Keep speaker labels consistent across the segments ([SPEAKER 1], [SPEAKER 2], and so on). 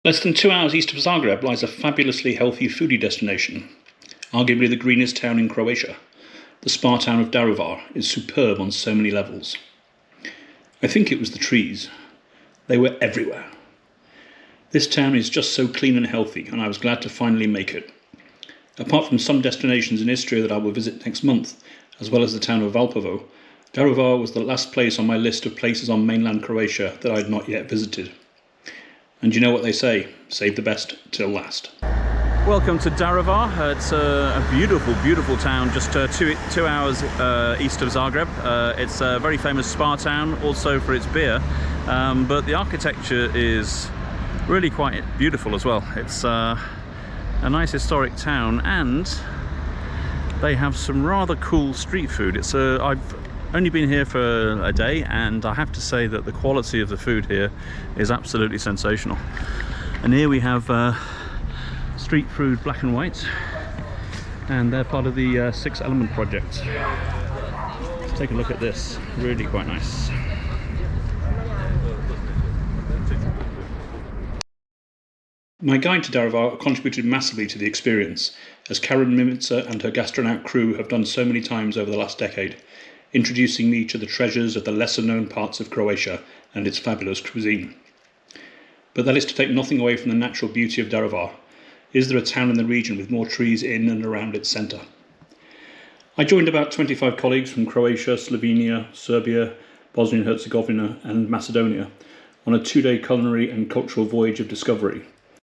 [SPEAKER 1] Less than 2 hours east of Zagreb lies a fabulously healthy foodie destination, arguably the greenest town in Croatia. The spa town of Daruvar is superb on so many levels. I think it was the trees. They were everywhere. This town is just so clean and healthy, and I was glad to finally make it. Apart from some destinations in Istria that I will visit next month, as well as the town of Valpovo, Daruvar was the last place on my list of places on mainland Croatia that I had not yet visited. And you know what they say, save the best till last.
[SPEAKER 2] Welcome to Daruvar. It's a beautiful, beautiful town, just 2 hours east of Zagreb. It's a very famous spa town, also for its beer, but the architecture is really quite beautiful as well. It's a nice historic town, and they have some rather cool street food. I've only been here for a day, and I have to say that the quality of the food here is absolutely sensational. And here we have street food black and white, and they're part of the 6 Element project. Let's take a look at this, really quite nice.
[SPEAKER 1] My guide to Daruvar contributed massively to the experience, as Karen Mimica and her gastronaut crew have done so many times over the last decade, introducing me to the treasures of the lesser-known parts of Croatia and its fabulous cuisine. But that is to take nothing away from the natural beauty of Daruvar. Is there a town in the region with more trees in and around its centre? I joined about 25 colleagues from Croatia, Slovenia, Serbia, Bosnia and Herzegovina and Macedonia on a 2-day culinary and cultural voyage of discovery,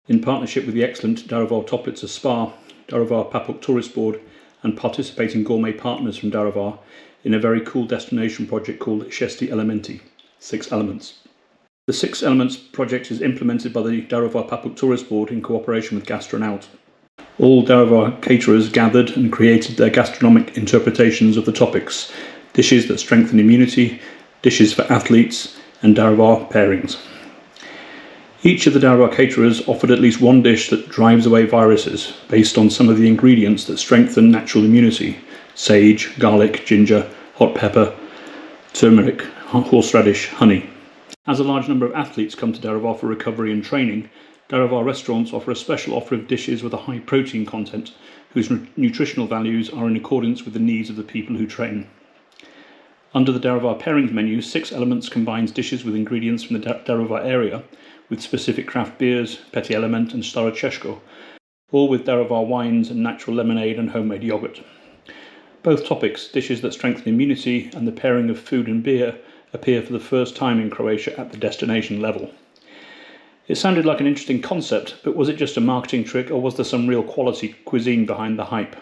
[SPEAKER 1] in partnership with the excellent Daruvar Toplica Spa, Daruvar Papuk Tourist Board and participating gourmet partners from Daruvar in a very cool destination project called 6 Elementi, 6 Elements. The 6 Elements project is implemented by the Daruvar Papuk Tourist Board in cooperation with Gastronaut. All Daruvar caterers gathered and created their gastronomic interpretations of the topics: dishes that strengthen immunity, dishes for athletes, and Daruvar pairings. Each of the Daruvar caterers offered at least one dish that drives away viruses, based on some of the ingredients that strengthen natural immunity: sage, garlic, ginger, hot pepper, turmeric, horseradish, honey. As a large number of athletes come to Daruvar for recovery and training, Daruvar restaurants offer a special offer of dishes with a high protein content, whose nutritional values are in accordance with the needs of the people who train. Under the Daruvar pairings menu, 6 Elements combines dishes with ingredients from the Daruvar area, with specific craft beers, Petit Element and Staro Češko, all with Daruvar wines and natural lemonade and homemade yogurt. Both topics, dishes that strengthen immunity and the pairing of food and beer, appear for the first time in Croatia at the destination level. It sounded like an interesting concept, but was it just a marketing trick, or was there some real quality cuisine behind the hype?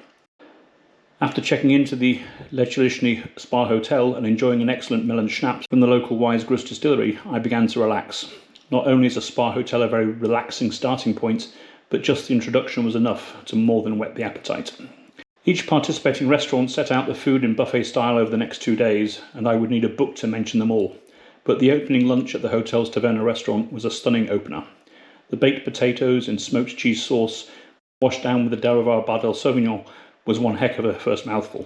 [SPEAKER 1] After checking into the Lecilišni Spa Hotel and enjoying an excellent melon schnapps from the local Wise Grus distillery, I began to relax. Not only is a spa hotel a very relaxing starting point, but just the introduction was enough to more than whet the appetite. Each participating restaurant set out the food in buffet style over the next 2 days, and I would need a book to mention them all. But the opening lunch at the hotel's Taverna restaurant was a stunning opener. The baked potatoes in smoked cheese sauce, washed down with the Daruvar Bardel Sauvignon, was one heck of a first mouthful.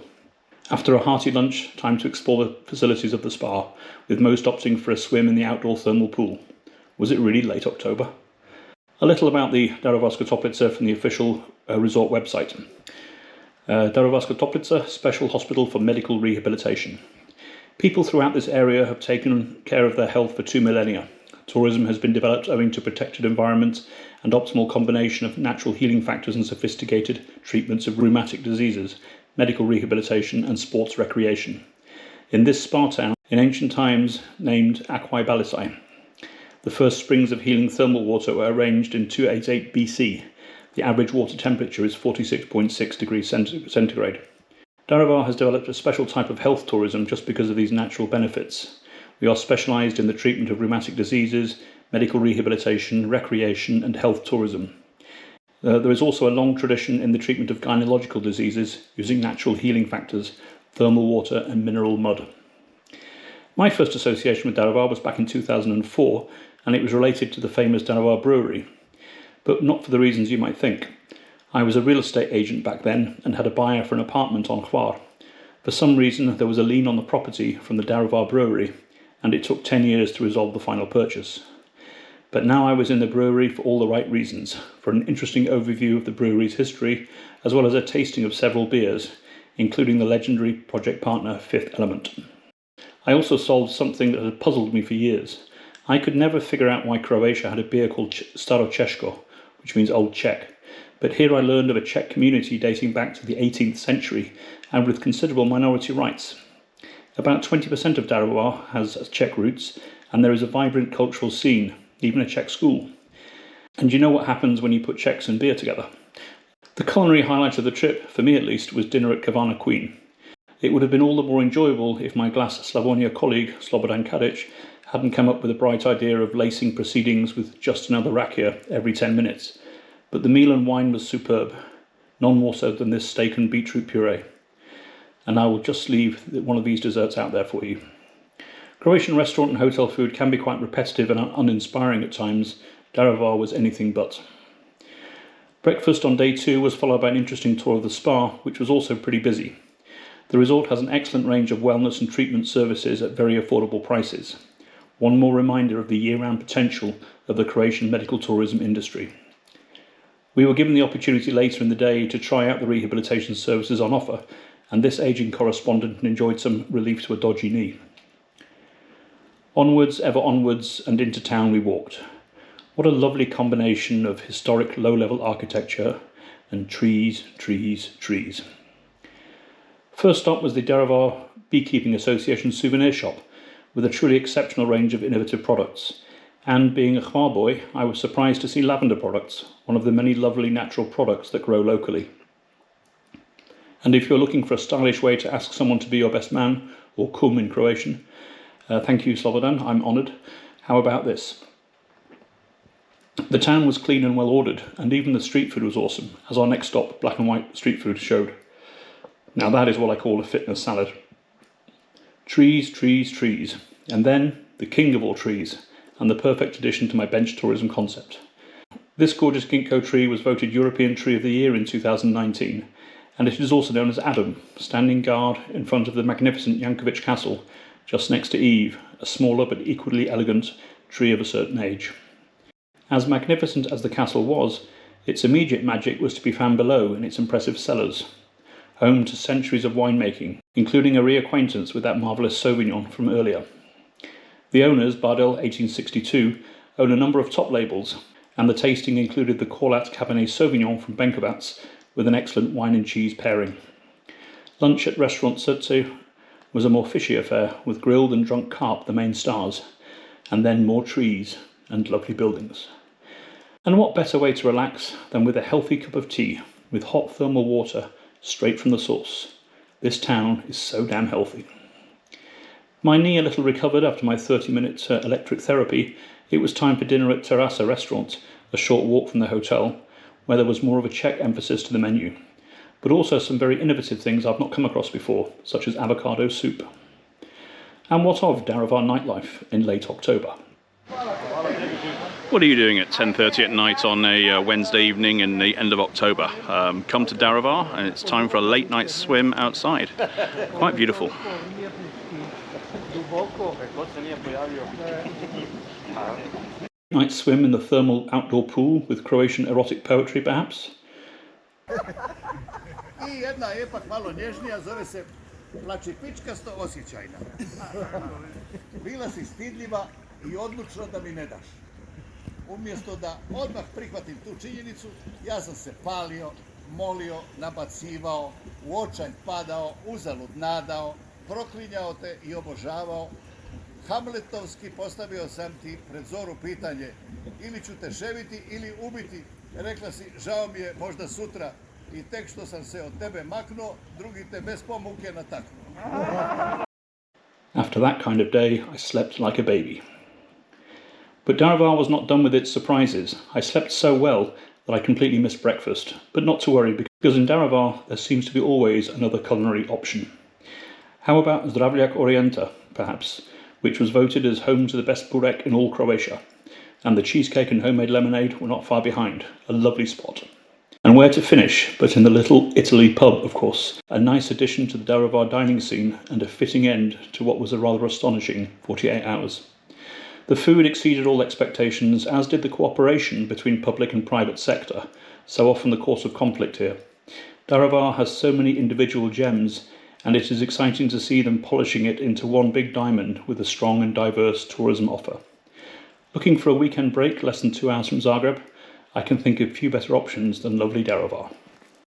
[SPEAKER 1] After a hearty lunch, time to explore the facilities of the spa, with most opting for a swim in the outdoor thermal pool. Was it really late October? A little about the Daruvarska Toplica from the official resort website. Daruvarska Toplica, special hospital for medical rehabilitation. People throughout this area have taken care of their health for 2 millennia. Tourism has been developed owing to protected environment and optimal combination of natural healing factors and sophisticated treatments of rheumatic diseases, medical rehabilitation and sports recreation. In this spa town, in ancient times named Aquae Balisai, the first springs of healing thermal water were arranged in 288 BC. The average water temperature is 46.6 degrees centigrade. Daruvar has developed a special type of health tourism just because of these natural benefits. We are specialised in the treatment of rheumatic diseases, medical rehabilitation, recreation and health tourism. There is also a long tradition in the treatment of gynecological diseases using natural healing factors, thermal water and mineral mud. My first association with Daruvar was back in 2004, and it was related to the famous Daruvar brewery, but not for the reasons you might think. I was a real estate agent back then and had a buyer for an apartment on Hvar. For some reason there was a lien on the property from the Daruvar brewery, and it took 10 years to resolve the final purchase. But now I was in the brewery for all the right reasons, for an interesting overview of the brewery's history, as well as a tasting of several beers, including the legendary project partner Fifth Element. I also solved something that had puzzled me for years. I could never figure out why Croatia had a beer called Staro Češko, which means Old Czech. But here I learned of a Czech community dating back to the 18th century and with considerable minority rights. About 20% of Daruvar has Czech roots, and there is a vibrant cultural scene, even a Czech school. And you know what happens when you put Czechs and beer together? The culinary highlight of the trip, for me at least, was dinner at Kavana Queen. It would have been all the more enjoyable if my Glass Slavonia colleague, Slobodan Kadic, hadn't come up with a bright idea of lacing proceedings with just another rakia every 10 minutes. But the meal and wine was superb, none more so than this steak and beetroot puree. And I will just leave one of these desserts out there for you. Croatian restaurant and hotel food can be quite repetitive and uninspiring at times. Daruvar was anything but. Breakfast on day 2 was followed by an interesting tour of the spa, which was also pretty busy. The resort has an excellent range of wellness and treatment services at very affordable prices. One more reminder of the year-round potential of the Croatian medical tourism industry. We were given the opportunity later in the day to try out the rehabilitation services on offer, and this ageing correspondent enjoyed some relief to a dodgy knee. Onwards, ever onwards, and into town we walked. What a lovely combination of historic low-level architecture and trees, trees, trees. First stop was the Daruvar Beekeeping Association souvenir shop, with a truly exceptional range of innovative products. And being a Khmer boy, I was surprised to see lavender products, one of the many lovely natural products that grow locally. And if you're looking for a stylish way to ask someone to be your best man, or kum in Croatian, thank you Slobodan, I'm honoured. How about this? The town was clean and well ordered, and even the street food was awesome, as our next stop, Black and White Street Food, showed. Now that is what I call a fitness salad. Trees, trees, trees, and then the king of all trees, and the perfect addition to my bench tourism concept. This gorgeous ginkgo tree was voted European Tree of the Year in 2019, and it is also known as Adam, standing guard in front of the magnificent Jankovic Castle, just next to Eve, a smaller but equally elegant tree of a certain age. As magnificent as the castle was, its immediate magic was to be found below in its impressive cellars, home to centuries of winemaking, including a reacquaintance with that marvellous Sauvignon from earlier. The owners, Bardel 1862, own a number of top labels, and the tasting included the Corlat Cabernet Sauvignon from Benkovats with an excellent wine and cheese pairing. Lunch at Restaurant Srce was a more fishy affair, with grilled and drunk carp the main stars, and then more trees and lovely buildings. And what better way to relax than with a healthy cup of tea with hot thermal water straight from the source. This town is so damn healthy. My knee a little recovered after my 30-minute electric therapy, it was time for dinner at Terasa restaurant, a short walk from the hotel, where there was more of a Czech emphasis to the menu, but also some very innovative things I've not come across before, such as avocado soup. And what of Daruvar nightlife in late October?
[SPEAKER 2] What are you doing at 10:30 at night on a Wednesday evening in the end of October? Come to Daruvar and it's time for a late night swim outside. Quite beautiful.
[SPEAKER 1] Night swim in the thermal outdoor pool with Croatian erotic poetry, perhaps?
[SPEAKER 3] I jedna je ipak malo nježnija, zove se plačipičkasto osjećajna. Bila si stidljiva i odlučna da mi ne daš. Umjesto da odmah prihvatim tu činjenicu, ja sam se palio, molio, nabacivao, u očaj padao, uzalud nadao, proklinjao te i obožavao. Hamletovski postavio sam ti pred zoru pitanje, ili ću te ševiti ili ubiti. Rekla si, žao mi je, možda sutra. I tek što sam se od tebe maknuo, drugi te bez pomuke nataknuo.
[SPEAKER 1] After that kind of day, I slept like a baby. But Daruvar was not done with its surprises. I slept so well that I completely missed breakfast. But not to worry, because in Daruvar there seems to be always another culinary option. How about Zdravljak Orienta, perhaps, which was voted as home to the best burek in all Croatia. And the cheesecake and homemade lemonade were not far behind. A lovely spot. And where to finish but in the Little Italy pub, of course, a nice addition to the Daruvar dining scene and a fitting end to what was a rather astonishing 48 hours. The food exceeded all expectations, as did the cooperation between public and private sector, so often the cause of conflict here. Daruvar has so many individual gems, and it is exciting to see them polishing it into one big diamond with a strong and diverse tourism offer. Looking for a weekend break less than 2 hours from Zagreb? I can think of few better options than lovely Daruvar.